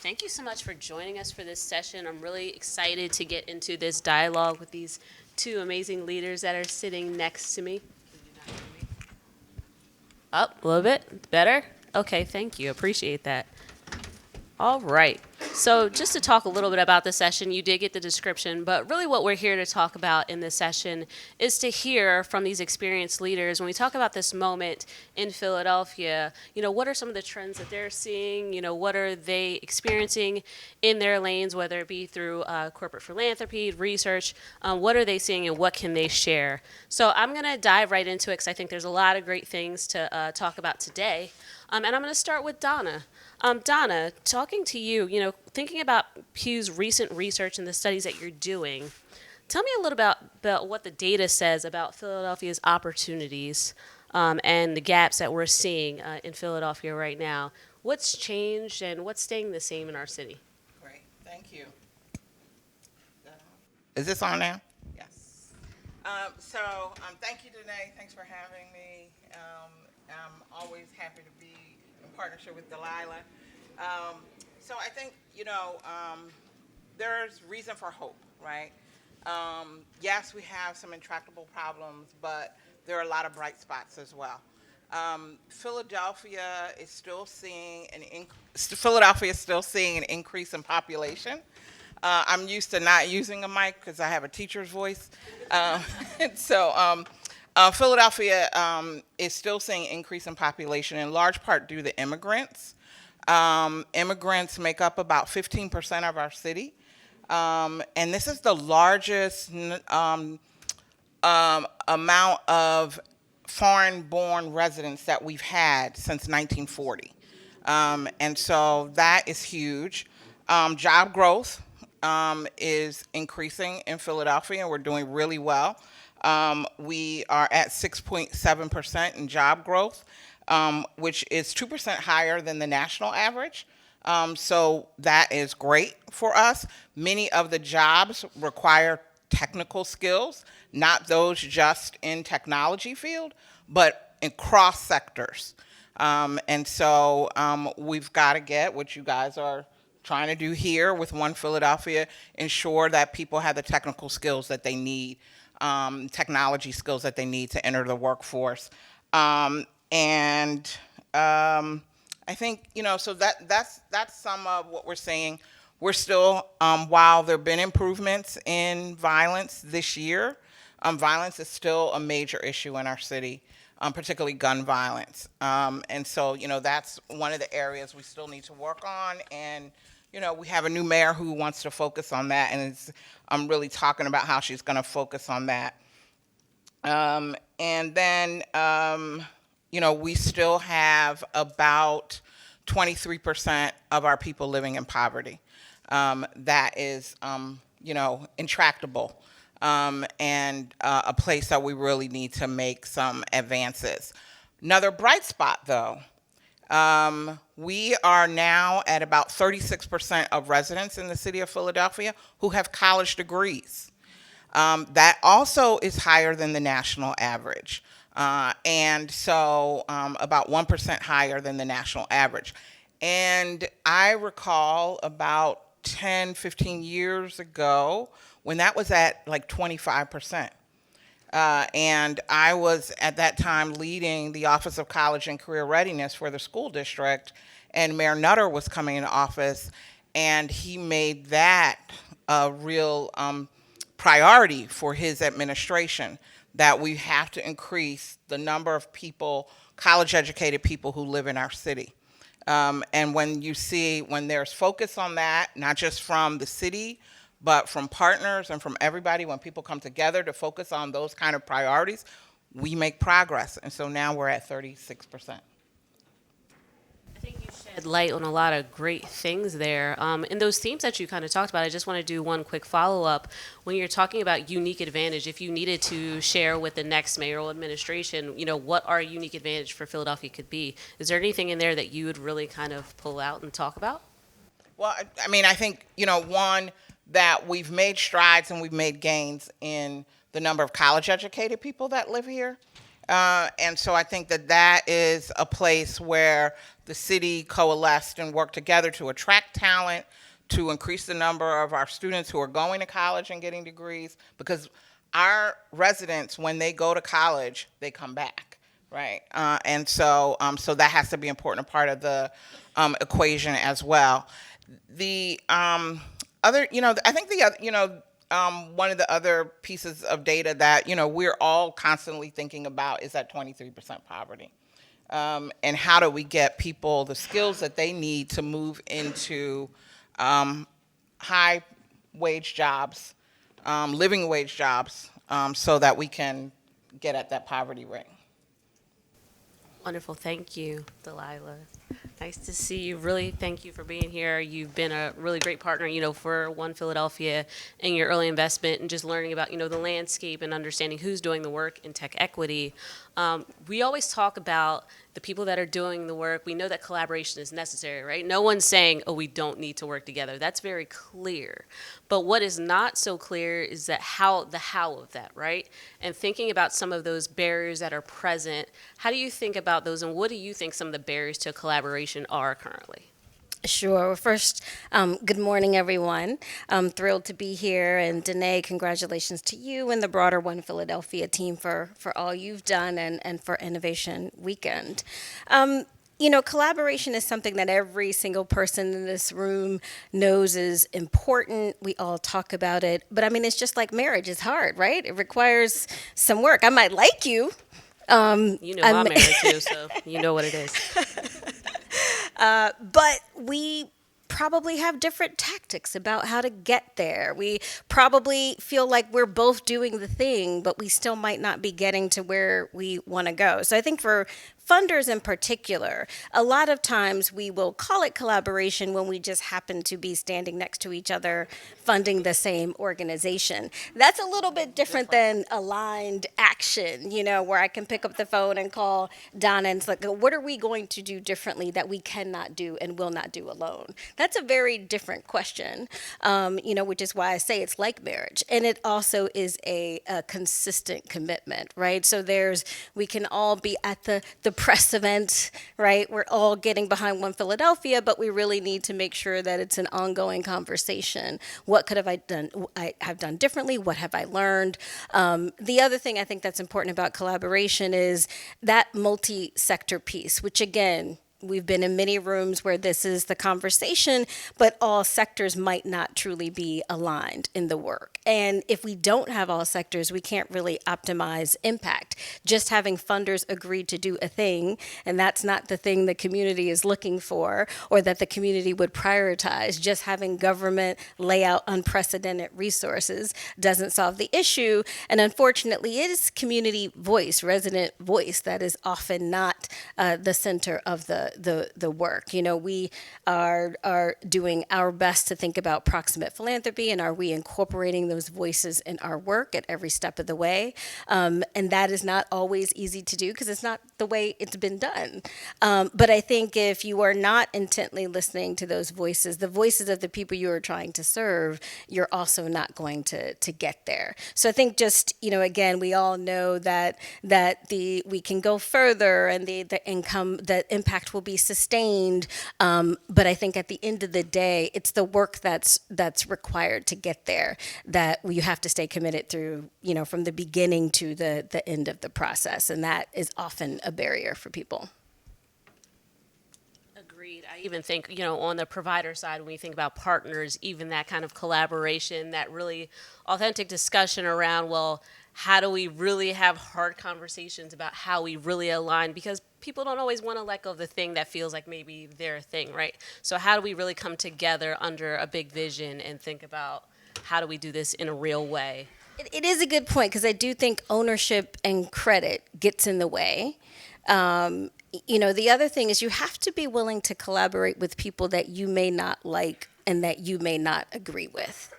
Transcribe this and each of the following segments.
Thank you so much for joining us for this session. I'm really excited to get into this dialogue with these two amazing leaders that are sitting next to me. Up a little bit better? Okay, thank you. Appreciate that. All right. So, just to talk a little bit about the session, you did get the description, but really what we're here to talk about in this session is to hear from these experienced leaders. When we talk about this moment in Philadelphia, what are some of the trends that they're seeing? What are they experiencing in their lanes, whether it be through corporate philanthropy, research? What are they seeing and what can they share? So, I'm going to dive right into it because I think there's a lot of great things to talk about today. And I'm going to start with Donna. Donna, talking to you, thinking about Pew's recent research and the studies that you're doing, tell me a little about what the data says about Philadelphia's opportunities and the gaps that we're seeing in Philadelphia right now. What's changed and what's staying the same in our city? Great, thank you. Is this on now? Yes. Thank you, Danae. Thanks for having me. I'm always happy to be in partnership with Dalila. I think, there's reason for hope, right? Yes, we have some intractable problems, but there are a lot of bright spots as well. Philadelphia is still seeing an increase in population. I'm used to not using a mic because I have a teacher's voice. Philadelphia is still seeing an increase in population, in large part due to immigrants. Immigrants make up about 15% of our city. And this is the largest amount of foreign-born residents that we've had since 1940. And so that is huge. Job growth is increasing in Philadelphia, and we're doing really well. We are at 6.7% in job growth, which is 2% higher than the national average. So that is great for us. Many of the jobs require technical skills, not those just in technology field, but in cross sectors. We've got to get what you guys are trying to do here with One Philadelphia, ensure that people have the technical skills that they need, technology skills that they need to enter the workforce. I think, so that's some of what we're seeing. We're still, while there have been improvements in violence this year, violence is still a major issue in our city, particularly gun violence. That's one of the areas we still need to work on. And, we have a new mayor who wants to focus on that, and I'm really talking about how she's going to focus on that. We still have about 23% of our people living in poverty. That is, intractable, and a place that we really need to make some advances. Another bright spot, though, we are now at about 36% of residents in the city of Philadelphia who have college degrees. That also is higher than the national average. About 1% higher than the national average. And I recall about 10, 15 years ago when that was at like 25%. And I was at that time leading the Office of College and Career Readiness for the school district, and Mayor Nutter was coming into office, and he made that a real priority for his administration, that we have to increase the number of people, college-educated people who live in our city. And when there's focus on that, not just from the city, but from partners and from everybody, when people come together to focus on those kind of priorities, we make progress. And so now we're at 36%. I think you shed light on a lot of great things there. In those themes that you kind of talked about, I just want to do one quick follow-up. When you're talking about unique advantage, if you needed to share with the next mayoral administration, what our unique advantage for Philadelphia could be, is there anything in there that you would really kind of pull out and talk about? Well, I think, one, that we've made strides and we've made gains in the number of college-educated people that live here. And so I think that that is a place where the city coalesced and worked together to attract talent, to increase the number of our students who are going to college and getting degrees, because our residents, when they go to college, they come back, right? And so, so that has to be an important part of the equation as well. The other, I think the other, one of the other pieces of data that, we're all constantly thinking about is that 23% poverty. And how do we get people the skills that they need to move into high wage jobs, living wage jobs, so that we can get at that poverty rate. Wonderful. Thank you, Dalila. Nice to see you. Really, thank you for being here. You've been a really great partner, for One Philadelphia and your early investment and just learning about, the landscape and understanding who's doing the work in tech equity. We always talk about the people that are doing the work. We know that collaboration is necessary, right? No one's saying, oh, we don't need to work together. That's very clear. But what is not so clear is the how of that, right? And thinking about some of those barriers that are present, how do you think about those, and what do you think some of the barriers to collaboration are currently? Sure. Well, first, good morning, everyone. I'm thrilled to be here. And Danae, congratulations to you and the broader One Philadelphia team for all you've done and for Innovation Weekend. Collaboration is something that every single person in this room knows is important. We all talk about it. But it's just like marriage. It's hard, right? It requires some work. I might like you. I'm married too, so you know what it is. But we probably have different tactics about how to get there. We probably feel like we're both doing the thing, but we still might not be getting to where we want to go. So I think for funders in particular, a lot of times we will call it collaboration when we just happen to be standing next to each other funding the same organization. That's a little bit different than aligned action, where I can pick up the phone and call Donna and it's like, what are we going to do differently that we cannot do and will not do alone? That's a very different question, which is why I say it's like marriage. And it also is a consistent commitment, right? So we can all be at the press event, right? We're all getting behind One Philadelphia, but we really need to make sure that it's an ongoing conversation. What could have I done differently? What have I learned? The other thing I think that's important about collaboration is that multi-sector piece, which again, we've been in many rooms where this is the conversation, but all sectors might not truly be aligned in the work. And if we don't have all sectors, we can't really optimize impact. Just having funders agree to do a thing, and that's not the thing the community is looking for or that the community would prioritize. Just having government lay out unprecedented resources doesn't solve the issue. And unfortunately, it is community voice, resident voice, that is often not the center of the work. We are doing our best to think about proximate philanthropy, and are we incorporating those voices in our work at every step of the way? And that is not always easy to do because it's not the way it's been done. But I think if you are not intently listening to those voices, the voices of the people you are trying to serve, you're also not going to get there. So I think just, again, we all know that we can go further and the impact will be sustained. But I think at the end of the day, it's the work that's required to get there that you have to stay committed through, from the beginning to the end of the process. And that is often a barrier for people. Agreed. I even think, on the provider side, when we think about partners, even that kind of collaboration, that really authentic discussion around, well, how do we really have hard conversations about how we really align? Because people don't always want to let go of the thing that feels like maybe their thing, right? So how do we really come together under a big vision and think about how do we do this in a real way? It is a good point because I do think ownership and credit gets in the way. The other thing is you have to be willing to collaborate with people that you may not like and that you may not agree with.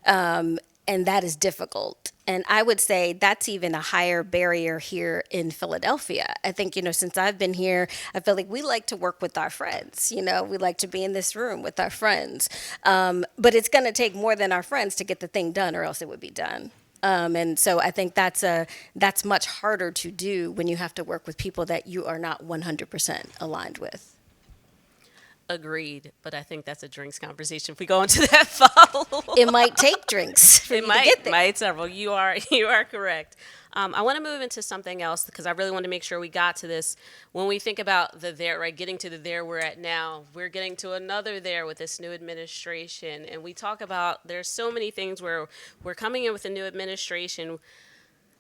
And that is difficult. And I would say that's even a higher barrier here in Philadelphia. I think, since I've been here, I feel like we like to work with our friends. We like to be in this room with our friends. But it's going to take more than our friends to get the thing done or else it would be done. And so I think that's much harder to do when you have to work with people that you are not 100% aligned with. Agreed, but I think that's a drinks conversation if we go into that follow. It might take drinks for It you to get there. might several. You are correct. I want to move into something else because I really want to make sure we got to this. When we think about the there, right, getting to the there we're at now, we're getting to another there with this new administration. And we talk about there's so many things where we're coming in with a new administration.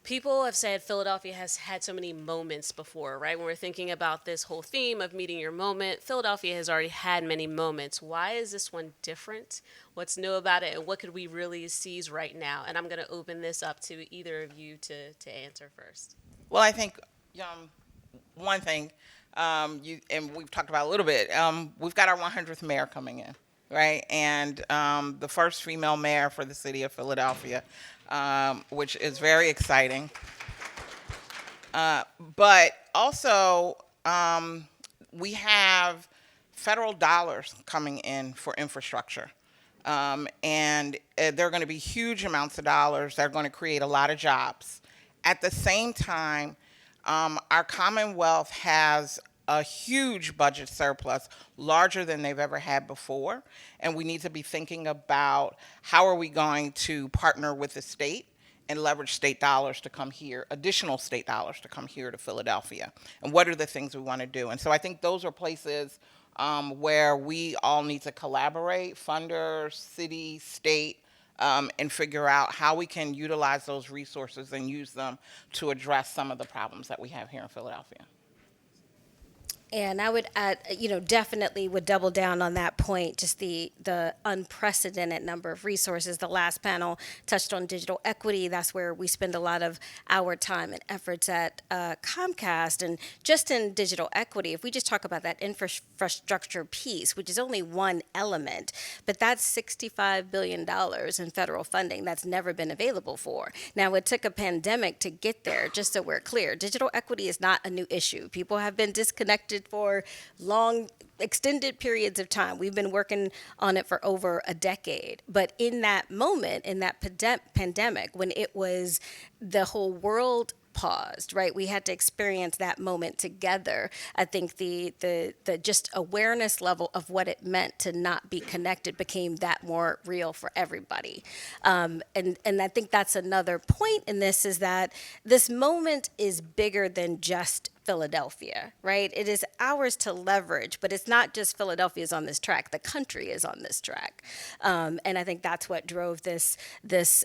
People have said Philadelphia has had so many moments before, right? When we're thinking about this whole theme of meeting your moment, Philadelphia has already had many moments. Why is this one different? What's new about it, and what could we really seize right now? And I'm going to open this up to either of you to answer first. Well, I think one thing, and we've talked about a little bit, we've got our 100th mayor coming in, right? And the first female mayor for the city of Philadelphia, which is very exciting. But also, we have federal dollars coming in for infrastructure. And there are going to be huge amounts of dollars that are going to create a lot of jobs. At the same time, our Commonwealth has a huge budget surplus, larger than they've ever had before. And we need to be thinking about how are we going to partner with the state and leverage state dollars to come here, additional state dollars to come here to Philadelphia. And what are the things we want to do? And so I think those are places where we all need to collaborate, funders, city, state, and figure out how we can utilize those resources and use them to address some of the problems that we have here in Philadelphia. And I would add, definitely would double down on that point, just the unprecedented number of resources. The last panel touched on digital equity. That's where we spend a lot of our time and efforts at Comcast. And just in digital equity, if we just talk about that infrastructure piece, which is only one element, but that's $65 billion in federal funding that's never been available for. Now, it took a pandemic to get there, just so we're clear. Digital equity is not a new issue. People have been disconnected for long, extended periods of time. We've been working on it for over a decade. But in that moment, in that pandemic, when it was the whole world paused, right? We had to experience that moment together. I think the just awareness level of what it meant to not be connected became that more real for everybody. And I think that's another point in this, is that this moment is bigger than just Philadelphia, right? It is ours to leverage, but it's not just Philadelphia's on this track. The country is on this track. And I think that's what drove this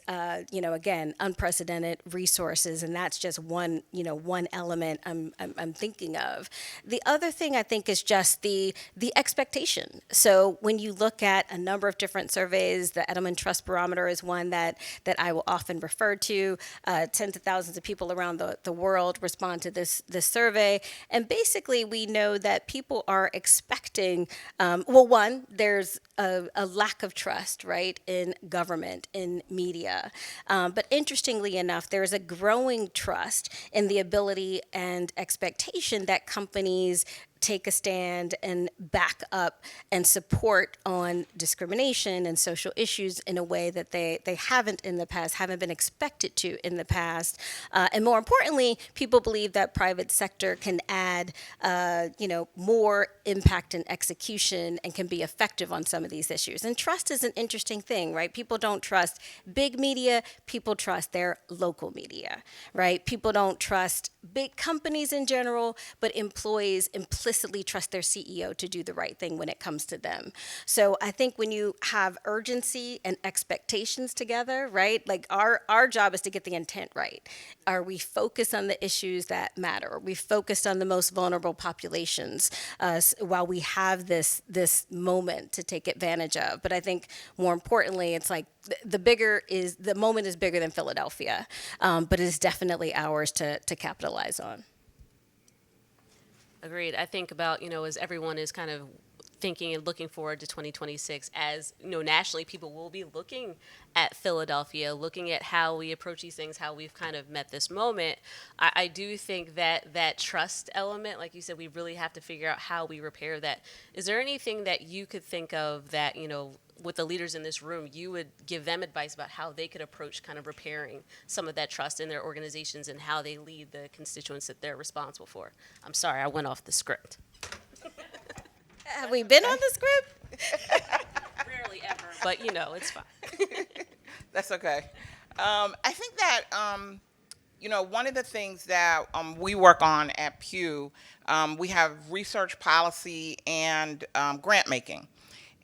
again, unprecedented resources. And that's just one element I'm thinking of. The other thing I think is just the expectation. So when you look at a number of different surveys, the Edelman Trust Barometer is one that I will often refer to. Tens of thousands of people around the world respond to this survey. And basically, we know that people are expecting, one, there's a lack of trust, right, in government, in media. But interestingly enough, there's a growing trust in the ability and expectation that companies take a stand and back up and support on discrimination and social issues in a way that they haven't in the past, haven't been expected to in the past. And more importantly, people believe that private sector can add, more impact and execution and can be effective on some of these issues. And trust is an interesting thing, right? People don't trust big media. People trust their local media, right? People don't trust big companies in general, but employees implicitly trust their CEO to do the right thing when it comes to them. So I think when you have urgency and expectations together, right? Like our job is to get the intent right. Are we focused on the issues that matter? Are we focused on the most vulnerable populations while we have this moment to take advantage of? But I think more importantly, it's like the moment is bigger than Philadelphia, but it is definitely ours to capitalize on. Agreed. I think about, as everyone is kind of thinking and looking forward to 2026, as nationally, people will be looking at Philadelphia, looking at how we approach these things, how we've kind of met this moment. I do think that trust element, like you said, we really have to figure out how we repair that. Is there anything that you could think of that, with the leaders in this room, you would give them advice about how they could approach kind of repairing some of that trust in their organizations and how they lead the constituents that they're responsible for. I'm sorry, I went off the script. Have we been on the script? Rarely ever, but it's fine. That's okay. I think that, one of the things that we work on at Pew, we have research policy and grant making.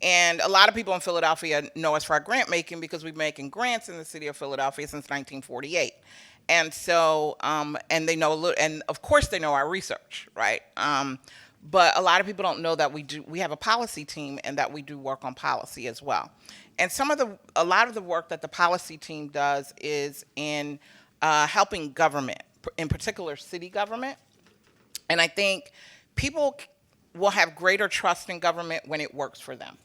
And a lot of people in Philadelphia know us for our grant making because we've been making grants in the city of Philadelphia since 1948. And so, and they know a little, and of course they know our research, right? But a lot of people don't know that we have a policy team and that we do work on policy as well. And a lot of the work that the policy team does is in helping government, in particular city government. And I think people will have greater trust in government when it works for them.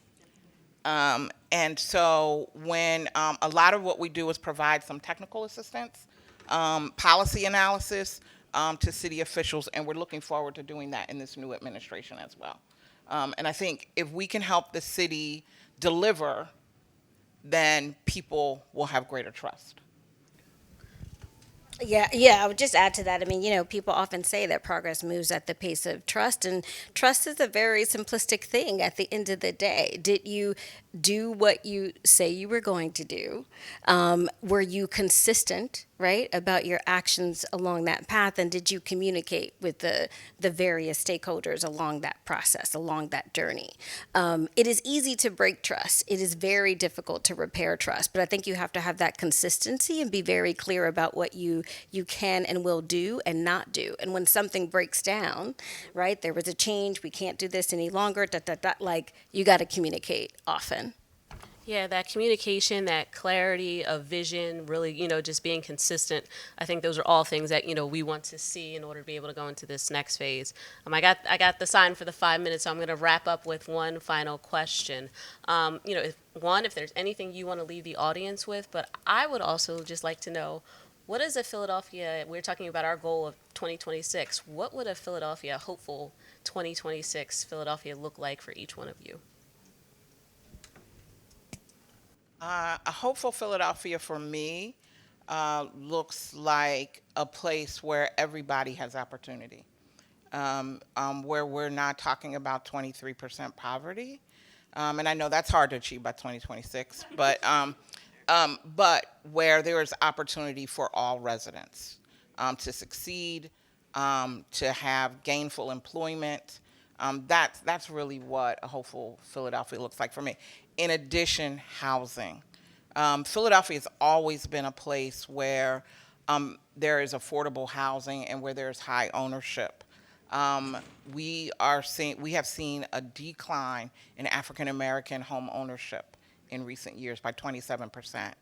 And so when a lot of what we do is provide some technical assistance, policy analysis to city officials, and we're looking forward to doing that in this new administration as well. And I think if we can help the city deliver, then people will have greater trust. Yeah, I would just add to that. I mean, people often say that progress moves at the pace of trust, and trust is a very simplistic thing at the end of the day. Did you do what you say you were going to do? Were you consistent, right, about your actions along that path? And did you communicate with the various stakeholders along that process, along that journey? It is easy to break trust. It is very difficult to repair trust. But I think you have to have that consistency and be very clear about what you can and will do and not do. And when something breaks down, right, there was a change, we can't do this any longer, like you got to communicate often. Yeah, that communication, that clarity of vision, really, just being consistent. I think those are all things that, we want to see in order to be able to go into this next phase. I got the sign for the 5 minutes, so I'm going to wrap up with one final question. If there's anything you want to leave the audience with, but I would also just like to know, what is a Philadelphia, we're talking about our goal of 2026, what would a Philadelphia, hopeful 2026 Philadelphia look like for each one of you? A hopeful Philadelphia for me looks like a place where everybody has opportunity, where we're not talking about 23% poverty. And I know that's hard to achieve by 2026, but where there is opportunity for all residents to succeed, to have gainful employment. That's really what a hopeful Philadelphia looks like for me. In addition, housing. Philadelphia has always been a place where there is affordable housing and where there's high ownership. We have seen a decline in African American home ownership in recent years by 27%.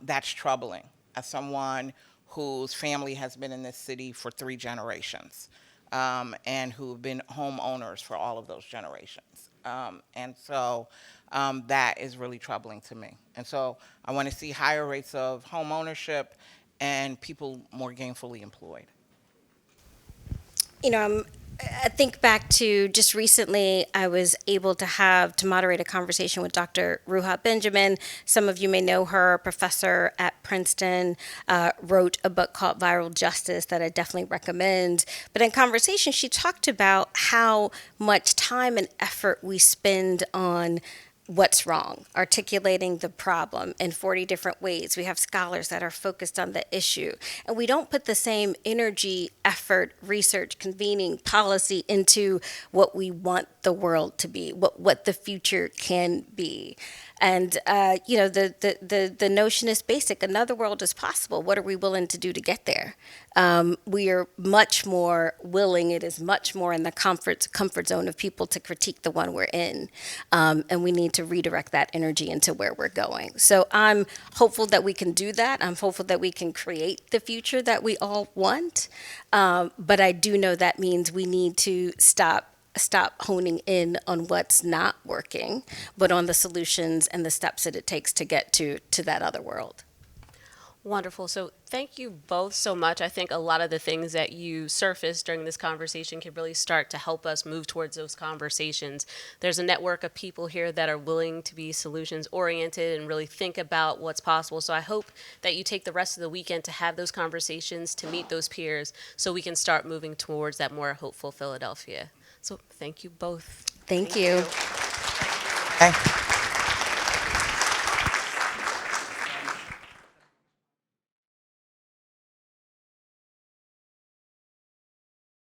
That's troubling as someone whose family has been in this city for 3 generations. And who've been homeowners for all of those generations. And so that is really troubling to me. And so I want to see higher rates of home ownership and people more gainfully employed. I think back to just recently, I was able to moderate a conversation with Dr. Ruha Benjamin. Some of you may know her, a professor at Princeton, wrote a book called Viral Justice that I definitely recommend. But in conversation, she talked about how much time and effort we spend on what's wrong, articulating the problem in 40 different ways. We have scholars that are focused on the issue, and we don't put the same energy, effort, research, convening, policy into what we want the world to be, what the future can be. And, the notion is basic. Another world is possible. What are we willing to do to get there? We are much more willing. It is much more in the comfort zone of people to critique the one we're in. And we need to redirect that energy into where we're going. So I'm hopeful that we can do that. I'm hopeful that we can create the future that we all want. But I do know that means we need to stop honing in on what's not working, but on the solutions and the steps that it takes to get to that other world. Wonderful. So thank you both so much. I think a lot of the things that you surfaced during this conversation can really start to help us move towards those conversations. There's a network of people here that are willing to be solutions oriented and really think about what's possible. So I hope that you take the rest of the weekend to have those conversations, to meet those peers, so we can start moving towards that more hopeful Philadelphia. So thank you both. Thank you. Okay.